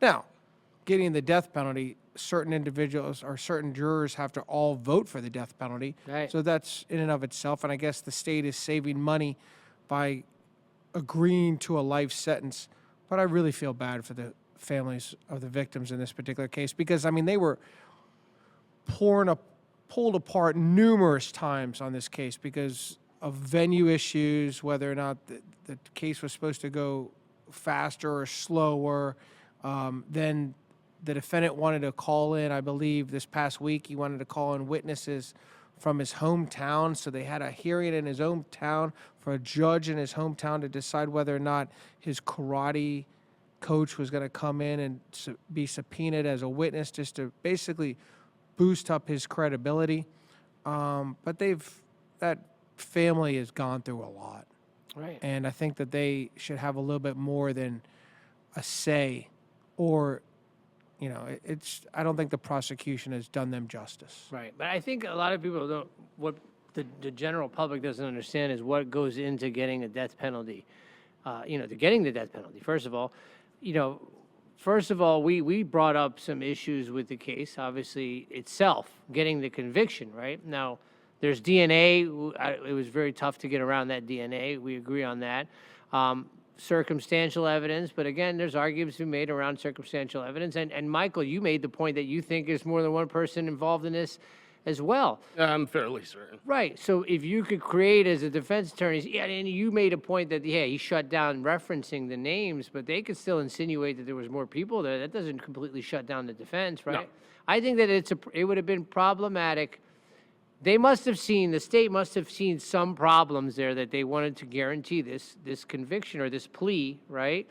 Now, getting the death penalty, certain individuals or certain jurors have to all vote for the death penalty. Right. So that's in and of itself. And I guess the state is saving money by agreeing to a life sentence. But I really feel bad for the families of the victims in this particular case because, I mean, they were pulled apart numerous times on this case because of venue issues, whether or not the case was supposed to go faster or slower. Then the defendant wanted to call in, I believe, this past week, he wanted to call in witnesses from his hometown. So they had a hearing in his hometown for a judge in his hometown to decide whether or not his karate coach was going to come in and be subpoenaed as a witness just to basically boost up his credibility. But that family has gone through a lot. Right. And I think that they should have a little bit more than a say, or, you know, I don't think the prosecution has done them justice. Right. But I think a lot of people don't, what the general public doesn't understand is what goes into getting a death penalty, to getting the death penalty. First of all, we brought up some issues with the case, obviously itself, getting the conviction, right? Now, there's DNA. It was very tough to get around that DNA. We agree on that. Circumstantial evidence, but again, there's arguments to be made around circumstantial evidence. And Michael, you made the point that you think there's more than one person involved in this as well. I'm fairly certain. Right. So if you could create as a defense attorney, and you made a point that, he shut down referencing the names, but they could still insinuate that there was more people there. That doesn't completely shut down the defense, right? No. I think that it would have been problematic. The state must have seen some problems there that they wanted to guarantee this conviction or this plea, right?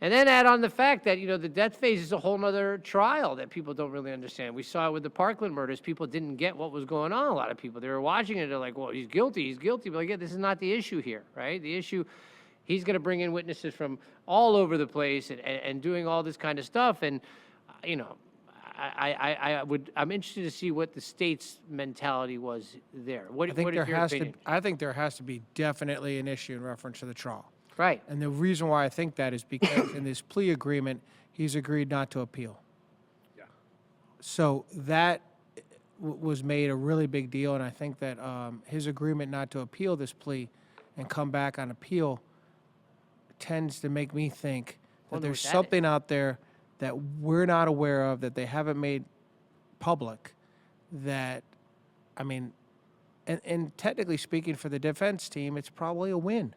And then add on the fact that, the death phase is a whole nother trial that people don't really understand. We saw it with the Parkland murders. People didn't get what was going on. A lot of people, they were watching it. They're like, well, he's guilty. But like, yeah, this is not the issue here, right? The issue, he's going to bring in witnesses from all over the place and doing all this kind of stuff. And, I'm interested to see what the state's mentality was there. What is your opinion? I think there has to be definitely an issue in reference to the trial. Right. And the reason why I think that is because in this plea agreement, he's agreed not to appeal. Yeah. So that was made a really big deal, and I think that his agreement not to appeal this plea and come back on appeal tends to make me think that there's something out there that we're not aware of, that they haven't made public, that, I mean, and technically speaking for the defense team, it's probably a win.